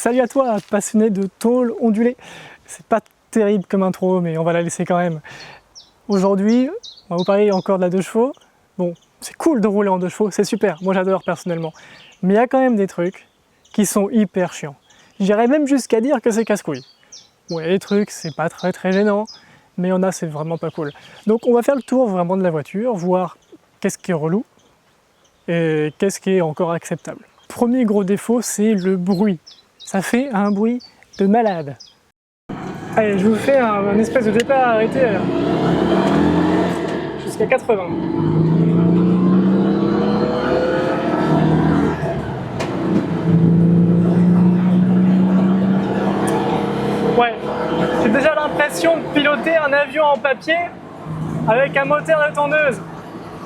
Salut à toi, passionné de tôle ondulée. C'est pas terrible comme intro, mais on va la laisser quand même. Aujourd'hui, on va vous parler encore de la 2 chevaux. Bon, c'est cool de rouler en 2 chevaux, c'est super, moi j'adore personnellement. Mais il y a quand même des trucs qui sont hyper chiants. J'irais même jusqu'à dire que c'est casse-couille. Bon, il y a des trucs, c'est pas très gênant, mais il y en a, c'est vraiment pas cool. Donc on va faire le tour vraiment de la voiture, voir qu'est-ce qui est relou et qu'est-ce qui est encore acceptable. Premier gros défaut, c'est le bruit. Ça fait un bruit de malade. Allez, je vous fais un espèce de départ arrêté jusqu'à 80. Ouais, j'ai déjà l'impression de piloter un avion en papier avec un moteur de tondeuse.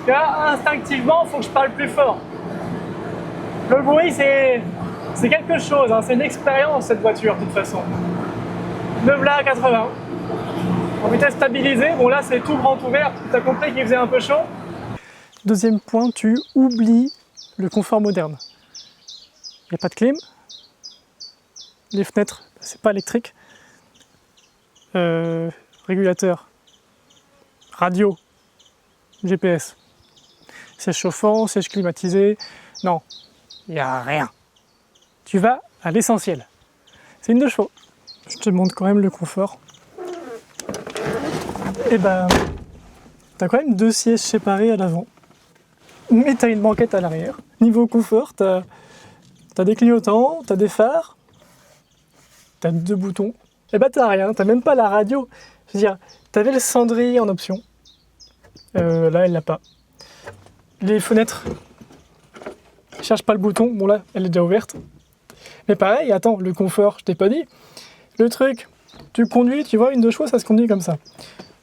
Là, instinctivement, il faut que je parle plus fort. Le bruit, c'est quelque chose, hein. C'est une expérience cette voiture de toute façon. 9 là à 80. En vitesse stabilisée, bon là c'est tout grand ouvert, tu as compris qu'il faisait un peu chaud. Deuxième point, tu oublies le confort moderne. Il n'y a pas de clim. Les fenêtres, c'est pas électrique. Régulateur. Radio. GPS. Siège chauffant, siège climatisé. Non, il n'y a rien. Tu vas à l'essentiel. C'est une 2 chevaux. Je te montre quand même le confort. Et ben, t'as quand même 2 sièges séparés à l'avant. Mais t'as une banquette à l'arrière. Niveau confort, t'as des clignotants, t'as des phares, t'as 2 boutons. Et ben t'as rien, t'as même pas la radio. Je veux dire, t'avais le cendrier en option. Là, elle l'a pas. Les fenêtres, je cherche pas le bouton. Bon là, elle est déjà ouverte. Mais pareil, attends, le confort, je t'ai pas dit. Le truc, tu conduis, tu vois, une 2 chevaux, ça se conduit comme ça.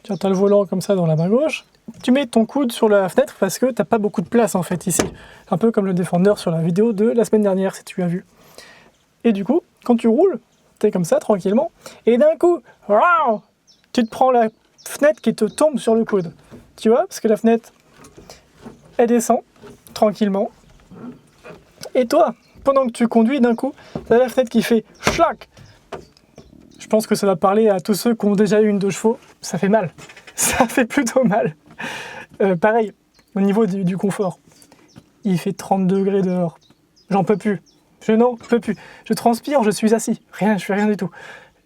Tu as le volant comme ça dans la main gauche. Tu mets ton coude sur la fenêtre parce que t'as pas beaucoup de place en fait ici. Un peu comme le Defender sur la vidéo de la semaine dernière, si tu as vu. Et du coup, quand tu roules, t'es comme ça, tranquillement. Et d'un coup, wow, tu te prends la fenêtre qui te tombe sur le coude. Tu vois, parce que la fenêtre, elle descend, tranquillement. Et toi, pendant que tu conduis, d'un coup, t'as la fenêtre qui fait schlac. Je pense que ça va parler à tous ceux qui ont déjà eu une 2 chevaux. Ça fait mal. Ça fait plutôt mal. Pareil, au niveau du confort. Il fait 30 degrés dehors. J'en peux plus. Je n'en peux plus. Je transpire, je suis assis. Rien, je fais rien du tout.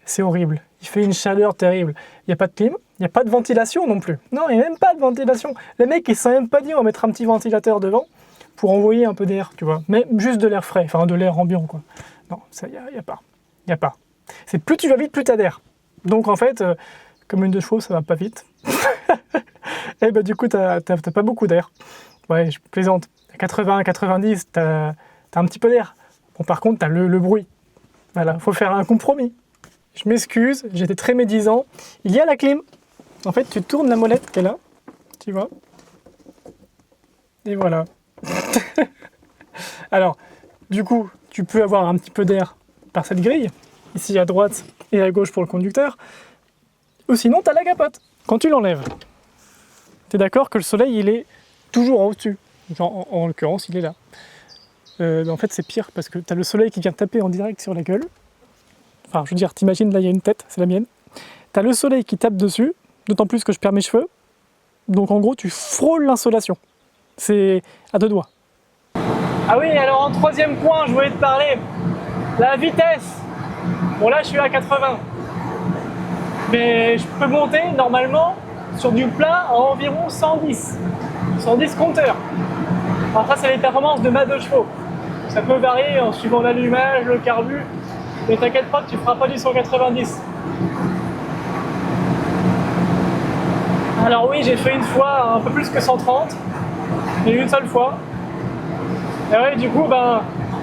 C'est horrible. Il fait une chaleur terrible. Il n'y a pas de clim. Il n'y a pas de ventilation non plus. Non, il n'y a même pas de ventilation. Les mecs, ils ne sont même pas dit on va mettre un petit ventilateur devant pour envoyer un peu d'air, tu vois. Mais juste de l'air frais, enfin de l'air ambiant, quoi. Non, ça, il n'y a pas. Il n'y a pas. C'est plus tu vas vite, plus tu as d'air. Donc en fait, comme une 2 chevaux, ça va pas vite. Et bah du coup, t'as pas beaucoup d'air. Ouais, je plaisante. À 80, 90, t'as un petit peu d'air. Bon, par contre, t'as le bruit. Voilà, faut faire un compromis. Je m'excuse, j'étais très médisant. Il y a la clim. En fait, tu tournes la molette qu'elle a, tu vois. Et voilà. Alors, du coup, tu peux avoir un petit peu d'air par cette grille. Ici à droite et à gauche pour le conducteur. Ou sinon, tu as la capote. Quand tu l'enlèves, tu es d'accord que le soleil, il est toujours en au-dessus. En l'occurrence, il est là. En fait, c'est pire parce que tu as le soleil qui vient taper en direct sur la gueule. Enfin, je veux dire, t'imagines, là, il y a une tête, c'est la mienne. Tu as le soleil qui tape dessus, d'autant plus que je perds mes cheveux. Donc, en gros, tu frôles l'insolation. C'est à 2 doigts. Ah oui, alors en 3e point, je voulais te parler. La vitesse. Bon là je suis à 80, mais je peux monter normalement sur du plat à environ 110 compteurs. Alors ça c'est les performances de ma 2 chevaux. Ça peut varier en suivant l'allumage, le carbu, mais t'inquiète pas que tu feras pas du 190. Alors oui, j'ai fait une fois un peu plus que 130, mais une seule fois. Et ouais, du coup, ben,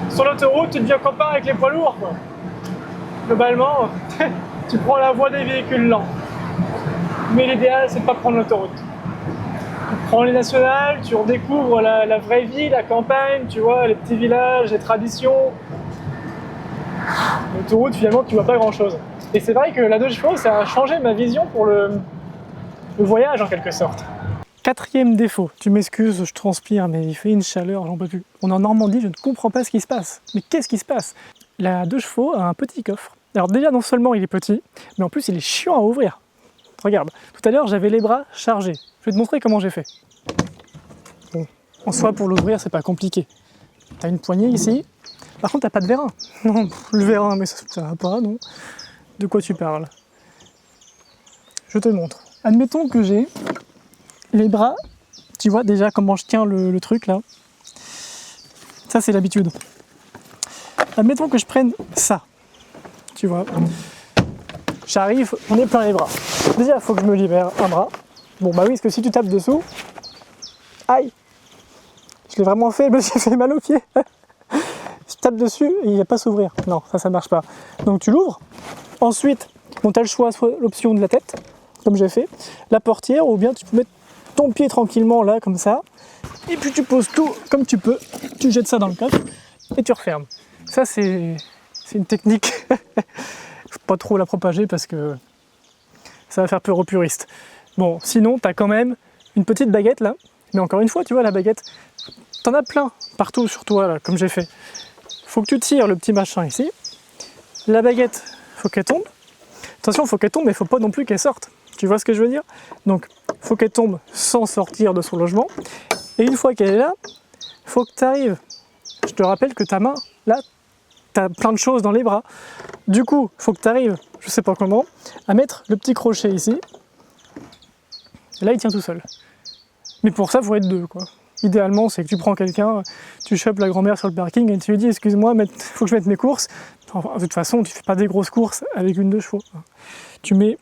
sur l'autoroute, tu deviens copain avec les poids lourds, quoi. Globalement, tu prends la voie des véhicules lents. Mais l'idéal, c'est de pas prendre l'autoroute. Tu prends les nationales, tu redécouvres la vraie vie, la campagne, tu vois, les petits villages, les traditions. L'autoroute, finalement, tu vois pas grand-chose. Et c'est vrai que la 2 chevaux, ça a changé ma vision pour le voyage, en quelque sorte. 4e défaut, tu m'excuses, je transpire, mais il fait une chaleur, j'en peux plus. On est en Normandie, je ne comprends pas ce qui se passe. Mais qu'est-ce qui se passe? la 2 chevaux a un petit coffre. Alors déjà, non seulement il est petit, mais en plus il est chiant à ouvrir. Regarde, tout à l'heure j'avais les bras chargés. Je vais te montrer comment j'ai fait. Bon, en soi pour l'ouvrir c'est pas compliqué. T'as une poignée ici. Par contre t'as pas de vérin. Non, le vérin, mais ça va pas, non. De quoi tu parles? Je te montre. Admettons que j'ai les bras, tu vois déjà comment je tiens le truc là. Ça c'est l'habitude. Admettons que je prenne ça, tu vois. J'arrive, on est plein les bras. Déjà il faut que je me libère un bras. Bon bah oui, parce que si tu tapes dessous, aïe, je l'ai vraiment fait, je me suis fait mal au pied. Je tape dessus et il va pas s'ouvrir. Non, ça marche pas. Donc tu l'ouvres. Ensuite, bon, tu as le choix, soit l'option de la tête, comme j'ai fait, la portière, ou bien tu peux mettre ton pied tranquillement là, comme ça, et puis tu poses tout comme tu peux, tu jettes ça dans le coffre et tu refermes. Ça, c'est une technique. Faut pas trop la propager parce que ça va faire peur aux puristes. Bon, sinon, tu as quand même une petite baguette là, mais encore une fois, tu vois, la baguette, t'en as plein partout sur toi, là, comme j'ai fait. Faut que tu tires le petit machin ici. La baguette, faut qu'elle tombe. Attention, faut qu'elle tombe, mais faut pas non plus qu'elle sorte. Tu vois ce que je veux dire? Donc, faut qu'elle tombe sans sortir de son logement. Et une fois qu'elle est là, faut que tu arrives. Je te rappelle que ta main, là, tu as plein de choses dans les bras. Du coup, faut que tu arrives, je sais pas comment, à mettre le petit crochet ici. Et là, il tient tout seul. Mais pour ça, il faut être deux, quoi. Idéalement, c'est que tu prends quelqu'un, tu chopes la grand-mère sur le parking et tu lui dis « Excuse-moi, faut que je mette mes courses ». Enfin, de toute façon, tu fais pas des grosses courses avec une 2 chevaux. Tu mets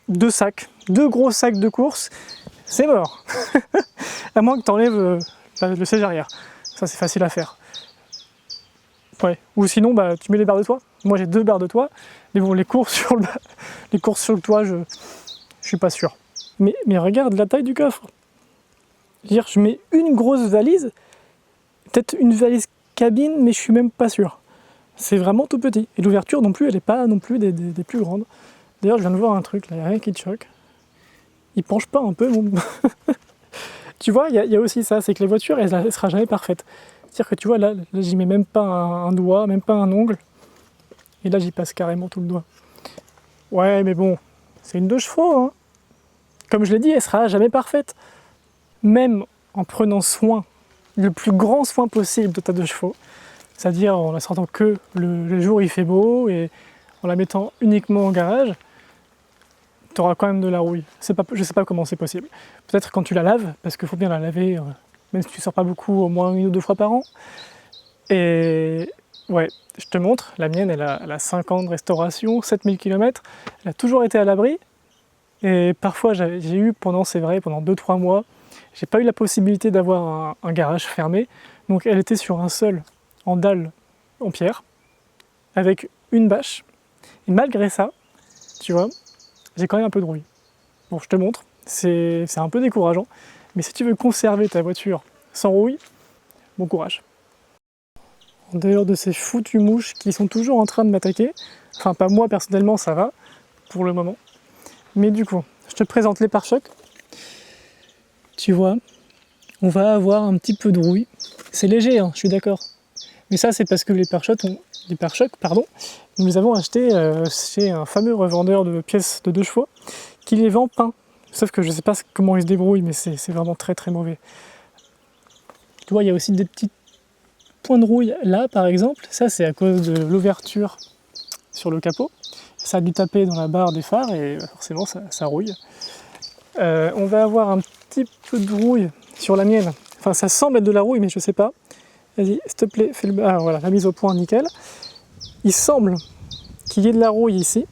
2 sacs, 2 gros sacs de courses, c'est mort. À moins que tu enlèves le siège arrière. Ça, c'est facile à faire. Ouais. Ou sinon, bah, tu mets les barres de toit. Moi, j'ai 2 barres de toit. Mais bon, les courses sur le toit, je suis pas sûr. Mais regarde la taille du coffre. C'est-à-dire, je mets une grosse valise, peut-être une valise cabine, mais je suis même pas sûr. C'est vraiment tout petit. Et l'ouverture non plus, elle n'est pas non plus des plus grandes. D'ailleurs, je viens de voir un truc, là, il n'y a rien qui te choque. Il penche pas un peu, mon... Tu vois, il y a aussi ça, c'est que les voitures, elle ne sera jamais parfaite. C'est-à-dire que tu vois, là j'y mets même pas un doigt, même pas un ongle. Et là, j'y passe carrément tout le doigt. Ouais, mais bon, c'est une 2 chevaux, hein. Comme je l'ai dit, elle sera jamais parfaite. Même en prenant soin, le plus grand soin possible de ta 2 chevaux, c'est-à-dire en la sortant que le jour où il fait beau et en la mettant uniquement au garage, tu auras quand même de la rouille. Je ne sais pas comment c'est possible. Peut-être quand tu la laves, parce qu'il faut bien la laver, même si tu ne sors pas beaucoup, au moins 1 ou 2 fois par an. Et ouais, je te montre, la mienne, elle a 5 ans de restauration, 7000 km, elle a toujours été à l'abri. Et parfois, j'ai eu, pendant 2-3 mois, j'ai pas eu la possibilité d'avoir un garage fermé. Donc elle était sur un sol en dalle en pierre, avec une bâche. Et malgré ça, tu vois, j'ai quand même un peu de rouille. Bon, je te montre, c'est un peu décourageant, mais si tu veux conserver ta voiture sans rouille, bon courage. En dehors de ces foutues mouches qui sont toujours en train de m'attaquer, enfin pas moi personnellement, ça va, pour le moment. Mais du coup, je te présente les pare-chocs. Tu vois, on va avoir un petit peu de rouille. C'est léger, hein, je suis d'accord. Mais ça, c'est parce que les pare-chocs, nous les avons achetés chez un fameux revendeur de pièces de 2 chevaux qui les vend peints. Sauf que je ne sais pas comment il se débrouille, mais c'est vraiment très très mauvais. Tu vois, il y a aussi des petits points de rouille là, par exemple. Ça, c'est à cause de l'ouverture sur le capot. Ça a dû taper dans la barre des phares et forcément, ça rouille. On va avoir un petit peu de rouille sur la mienne. Enfin, ça semble être de la rouille, mais je ne sais pas. Vas-y, s'il te plaît, fais le... Ah voilà, la mise au point, nickel. Il semble qu'il y ait de la rouille ici.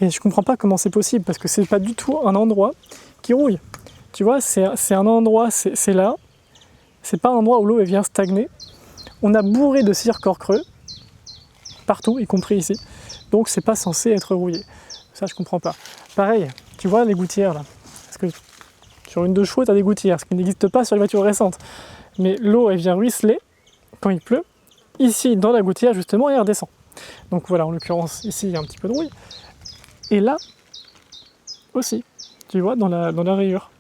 Et je comprends pas comment c'est possible, parce que c'est pas du tout un endroit qui rouille. Tu vois, c'est un endroit, c'est là. C'est pas un endroit où l'eau vient stagner. On a bourré de cire corps creux, partout, y compris ici. Donc c'est pas censé être rouillé. Ça, je comprends pas. Pareil, tu vois les gouttières là. Parce que sur une 2 chevaux, tu as des gouttières, ce qui n'existe pas sur les voitures récentes. Mais l'eau, elle vient ruisseler quand il pleut. Ici, dans la gouttière, justement, elle redescend. Donc voilà, en l'occurrence, ici, il y a un petit peu de rouille. Et là, aussi, tu vois, dans la rayure.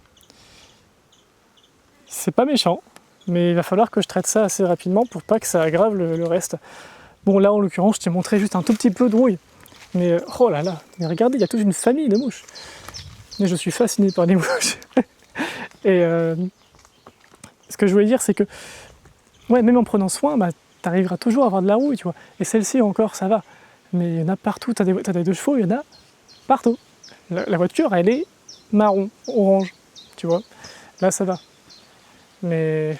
C'est pas méchant, mais il va falloir que je traite ça assez rapidement pour pas que ça aggrave le reste. Bon là en l'occurrence je t'ai montré juste un tout petit peu de rouille. Mais oh là là, mais regardez, il y a toute une famille de mouches. Mais je suis fasciné par les mouches. Et ce que je voulais dire c'est que ouais, même en prenant soin, bah, tu arriveras toujours à avoir de la rouille, tu vois. Et celle-ci encore ça va. Mais il y en a partout, t'as des 2 chevaux, il y en a partout. La voiture elle est marron, orange, tu vois. Là ça va. Mais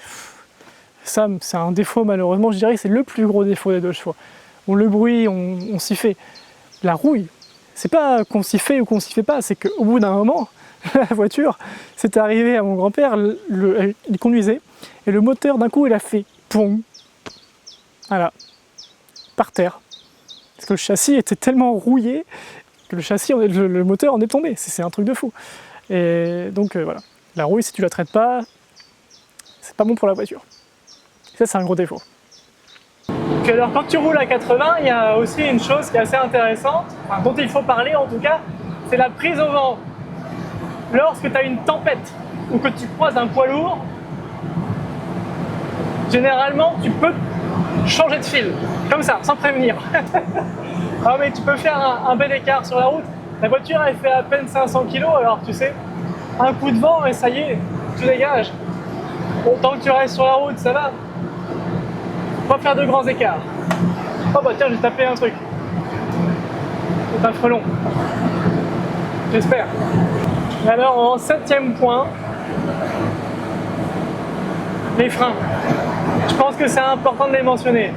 ça c'est un défaut malheureusement, je dirais que c'est le plus gros défaut des 2 chevaux. Bon, le bruit, on s'y fait. La rouille, c'est pas qu'on s'y fait ou qu'on s'y fait pas, c'est qu'au bout d'un moment, la voiture, c'est arrivé à mon grand-père, il conduisait, et le moteur d'un coup il a fait pong, voilà, par terre. Parce que le châssis était tellement rouillé que le moteur en est tombé, c'est un truc de fou. Et donc voilà, la rouille si tu la traites pas, c'est pas bon pour la voiture. Ça c'est un gros défaut. Puis alors quand tu roules à 80, il y a aussi une chose qui est assez intéressante, enfin, dont il faut parler en tout cas, c'est la prise au vent. Lorsque tu as une tempête ou que tu croises un poids lourd, généralement tu peux changer de fil, comme ça, sans prévenir. Ah mais tu peux faire un bel écart sur la route. La voiture elle fait à peine 500 kg, alors tu sais, un coup de vent et ça y est, tu dégages. Bon, tant que tu restes sur la route, ça va. Faut pas faire de grands écarts. Oh bah tiens, j'ai tapé un truc. C'est un frelon. J'espère. Et alors en 7e point, les freins. Je pense que c'est important de les mentionner.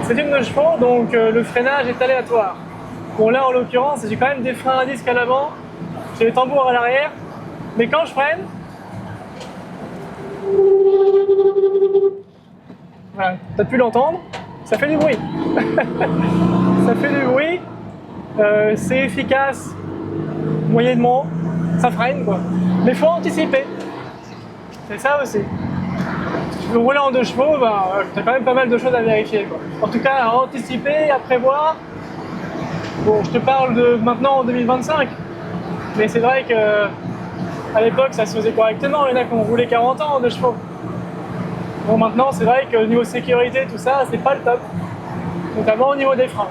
C'est une de chevaux, donc le freinage est aléatoire. Bon là en l'occurrence, j'ai quand même des freins à disque à l'avant, j'ai les tambours à l'arrière, mais quand je freine, voilà, t'as pu l'entendre, ça fait du bruit. Ça fait du bruit, c'est efficace moyennement, ça freine quoi. Mais il faut anticiper, c'est ça aussi. Si tu veux rouler en 2 chevaux, bah, tu as quand même pas mal de choses à vérifier, quoi. En tout cas, à anticiper, à prévoir. Bon, je te parle de maintenant en 2025, mais c'est vrai qu'à l'époque, ça se faisait correctement. Il y en a qui ont roulé 40 ans en 2 chevaux. Bon, maintenant, c'est vrai que niveau sécurité, tout ça, c'est pas le top, notamment au niveau des freins.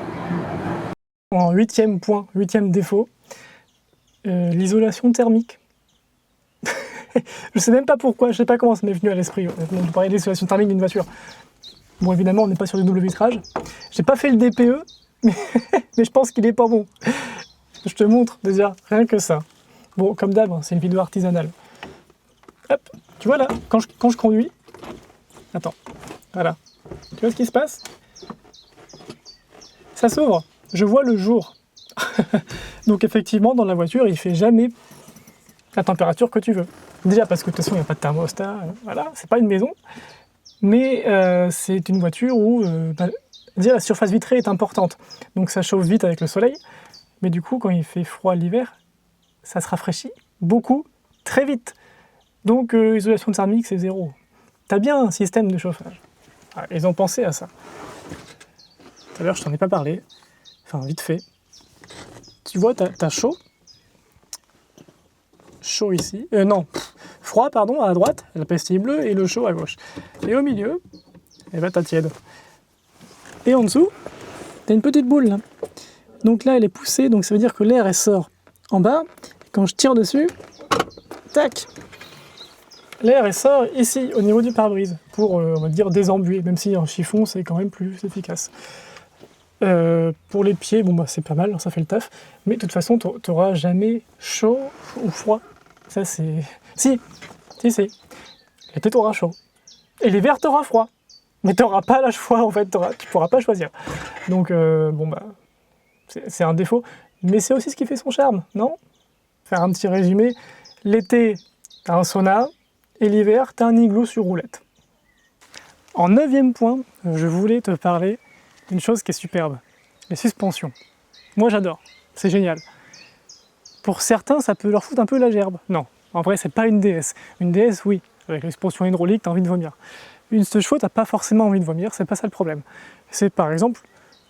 En 8e point, 8e défaut, l'isolation thermique. Je sais même pas pourquoi, je sais pas comment ça m'est venu à l'esprit. On parlait de l'isolation thermique d'une voiture. Bon, évidemment, on n'est pas sur du double vitrage. J'ai pas fait le DPE, mais je pense qu'il est pas bon. Je te montre déjà, rien que ça. Bon, comme d'hab, c'est une vidéo artisanale. Hop, tu vois là, quand je conduis, attends, voilà. Tu vois ce qui se passe? Ça s'ouvre, je vois le jour. Donc effectivement, dans la voiture, il fait jamais la température que tu veux. Déjà parce que de toute façon, il n'y a pas de thermostat, voilà, c'est pas une maison. Mais c'est une voiture où déjà la surface vitrée est importante. Donc ça chauffe vite avec le soleil. Mais du coup, quand il fait froid l'hiver, ça se rafraîchit beaucoup, très vite. Donc isolation thermique, c'est 0. T'as bien un système de chauffage. Ah, ils ont pensé à ça. Tout à l'heure, je t'en ai pas parlé. Enfin, vite fait. Tu vois, t'as chaud. Chaud ici. Froid, pardon, à droite, la pastille bleue, et le chaud à gauche. Et au milieu, eh ben, t'as tiède. Et en dessous, t'as une petite boule là. Donc là, elle est poussée, donc ça veut dire que l'air, elle sort en bas. Quand je tire dessus, tac, l'air, elle sort ici, au niveau du pare-brise, pour, on va dire, désembuer, même si en chiffon, c'est quand même plus efficace. Pour les pieds, bon bah c'est pas mal, ça fait le taf, mais de toute façon, t'auras jamais chaud ou froid. Ça c'est... Si. L'été t'auras chaud. Et l'hiver t'auras froid. Mais t'auras pas l'âge froid en fait, tu pourras pas choisir. Donc bon bah, c'est un défaut, mais c'est aussi ce qui fait son charme, non? Faire un petit résumé, l'été t'as un sauna, et l'hiver t'as un igloo sur roulette. En 9e point, je voulais te parler d'une chose qui est superbe, les suspensions. Moi j'adore, c'est génial. Pour certains, ça peut leur foutre un peu la gerbe. Non, en vrai, c'est pas une DS. Une DS, oui, avec les suspensions hydrauliques, t'as envie de vomir. Une chevaux, t'as pas forcément envie de vomir, c'est pas ça le problème. C'est par exemple,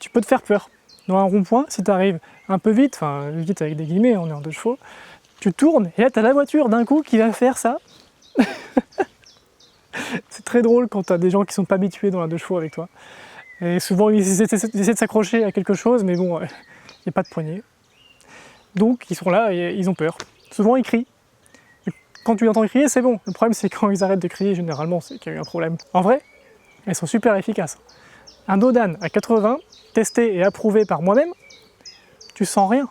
tu peux te faire peur. Dans un rond-point, si t'arrives un peu vite, enfin vite avec des guillemets, on est en 2 chevaux, tu tournes et là t'as la voiture d'un coup qui va faire ça. C'est très drôle quand t'as des gens qui sont pas habitués dans la 2 chevaux avec toi. Et souvent, ils essaient de s'accrocher à quelque chose, mais bon, il n'y a pas de poignée. Donc, ils sont là et ils ont peur. Souvent, ils crient. Et quand tu les entends crier, c'est bon. Le problème, c'est quand ils arrêtent de crier, généralement, c'est qu'il y a eu un problème. En vrai, elles sont super efficaces. Un dos d'âne à 80, testé et approuvé par moi-même, tu sens rien.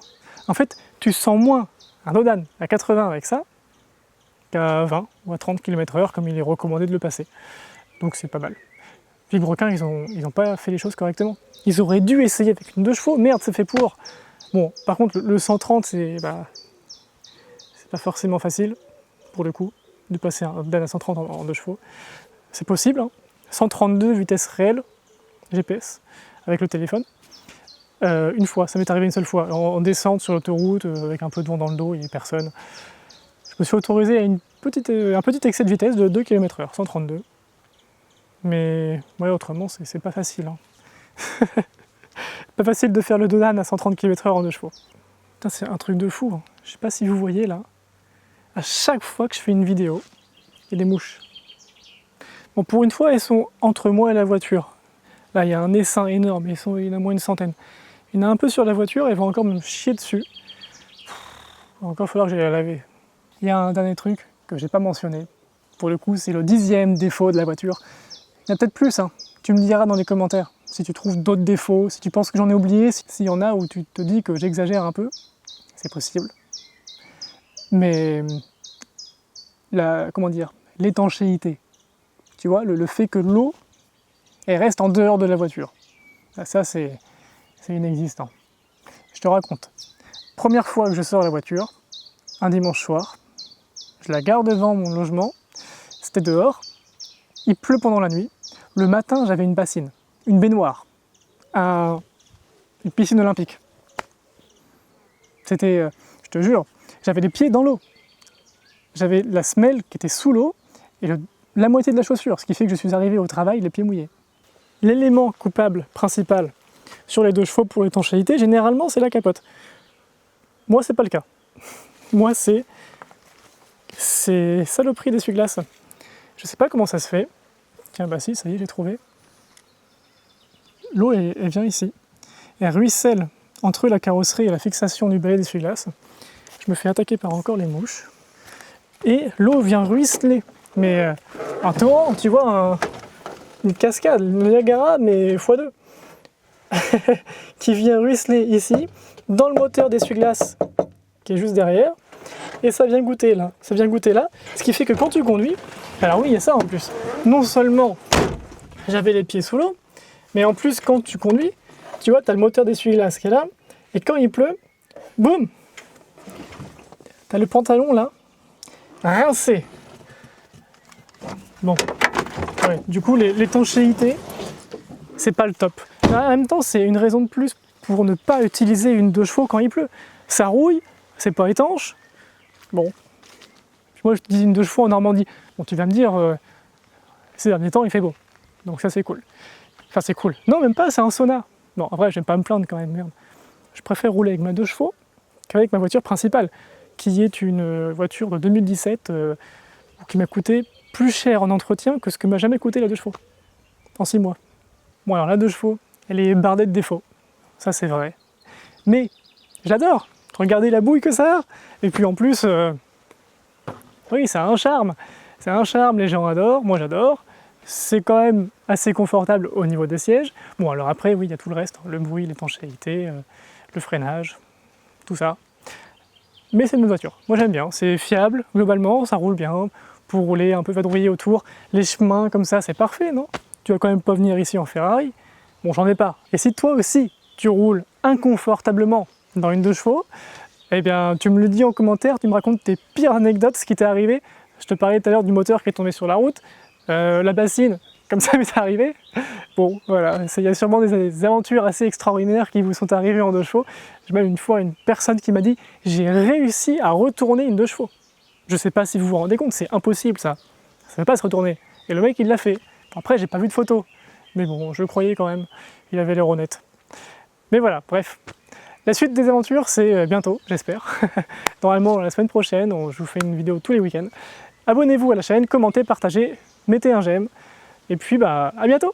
En fait, tu sens moins un dos d'âne à 80 avec ça qu'à 20 ou à 30 km/h, comme il est recommandé de le passer. Donc, c'est pas mal. Vilebrequin, ils ont pas fait les choses correctement. Ils auraient dû essayer avec une 2 chevaux. Merde, c'est fait pour. Bon, par contre, le 130, c'est pas forcément facile, pour le coup, de passer un d'âne à 130 en 2 chevaux. C'est possible, hein. 132 vitesse réelle, GPS, avec le téléphone. Une fois, ça m'est arrivé une seule fois, en descente sur l'autoroute, avec un peu de vent dans le dos, il n'y avait personne. Je me suis autorisé à un petit excès de vitesse de 2 km/h, 132. Mais ouais, autrement, c'est pas facile. Hein. Pas facile de faire le dos d'âne à 130 km/h en 2 chevaux. Putain, c'est un truc de fou. Hein. Je sais pas si vous voyez là. À chaque fois que je fais une vidéo, il y a des mouches. Bon, pour une fois, elles sont entre moi et la voiture. Là, il y a un essaim énorme, il y en a moins une centaine. Il y en a un peu sur la voiture, et elles vont encore me chier dessus. Il va encore falloir que j'aille la laver. Il y a un dernier truc que j'ai pas mentionné. Pour le coup, c'est le 10e défaut de la voiture. Il y en a peut-être plus, hein. Tu me diras dans les commentaires si tu trouves d'autres défauts, si tu penses que j'en ai oublié, s'il y en a où tu te dis que j'exagère un peu, c'est possible. Mais l'étanchéité, tu vois, le fait que l'eau elle reste en dehors de la voiture, ça c'est inexistant. Je te raconte. Première fois que je sors la voiture, un dimanche soir, je la gare devant mon logement, c'était dehors, il pleut pendant la nuit. Le matin, j'avais une bassine, une baignoire, une piscine olympique. C'était, je te jure, j'avais les pieds dans l'eau. J'avais la semelle qui était sous l'eau et la moitié de la chaussure, ce qui fait que je suis arrivé au travail les pieds mouillés. L'élément coupable principal sur les 2 chevaux pour l'étanchéité, généralement, c'est la capote. Moi, c'est pas le cas. Moi, c'est saloperie d'essuie-glace. Je sais pas comment ça se fait. Tiens, bah si, ça y est, j'ai trouvé. L'eau, elle vient ici. Elle ruisselle entre la carrosserie et la fixation du balai d'essuie-glace. Je me fais attaquer par encore les mouches. Et l'eau vient ruisseler. Mais un torrent, tu vois, une cascade, le Niagara, mais x2. Qui vient ruisseler ici, dans le moteur d'essuie-glace, qui est juste derrière. Et ça vient goûter là. Ça vient goûter là. Ce qui fait que quand tu conduis, alors oui, il y a ça en plus. Non seulement j'avais les pieds sous l'eau, mais en plus quand tu conduis, tu vois, tu as le moteur d'essuie-glace qui est là, et quand il pleut, boum, tu as le pantalon là, rincé. Bon, ouais, du coup l'étanchéité, c'est pas le top. Mais en même temps, c'est une raison de plus pour ne pas utiliser une 2 chevaux quand il pleut. Ça rouille, c'est pas étanche. Bon, moi je dis une 2 chevaux en Normandie. Bon, tu vas me dire, ces derniers temps il fait beau, donc ça c'est cool. Enfin c'est cool. Non, même pas, c'est un sauna. Bon, en vrai, je vais pas me plaindre quand même, merde. Je préfère rouler avec ma 2 chevaux qu'avec ma voiture principale, qui est une voiture de 2017 qui m'a coûté plus cher en entretien que ce que m'a jamais coûté la 2 chevaux en 6 mois. Bon, alors la 2 chevaux, elle est bardée de défauts, ça c'est vrai. Mais j'adore. Regardez la bouille que ça a. Et puis en plus, oui, ça a un charme. C'est un charme, les gens adorent, moi j'adore. C'est quand même assez confortable au niveau des sièges. Bon, alors après, oui, il y a tout le reste, hein, le bruit, l'étanchéité, le freinage, tout ça. Mais c'est une bonne voiture, moi j'aime bien, c'est fiable, globalement, ça roule bien, pour rouler un peu vadrouiller autour, les chemins comme ça, c'est parfait, non? Tu vas quand même pas venir ici en Ferrari. Bon, j'en ai pas. Et si toi aussi, tu roules inconfortablement dans une 2 chevaux, eh bien, tu me le dis en commentaire, tu me racontes tes pires anecdotes, ce qui t'est arrivé. Je te parlais tout à l'heure du moteur qui est tombé sur la route, la bassine, comme ça m'est arrivé. Bon, voilà, il y a sûrement des aventures assez extraordinaires qui vous sont arrivées en 2 chevaux. J'ai même une fois une personne qui m'a dit « j'ai réussi à retourner une 2 chevaux ». Je sais pas si vous vous rendez compte, c'est impossible ça. Ça ne peut pas se retourner. Et le mec, il l'a fait. Après, j'ai pas vu de photo. Mais bon, je croyais quand même. Il avait l'air honnête. Mais voilà, bref. La suite des aventures, c'est bientôt, j'espère. Normalement, la semaine prochaine, je vous fais une vidéo tous les week-ends. Abonnez-vous à la chaîne, commentez, partagez, mettez un j'aime. Et puis, à bientôt!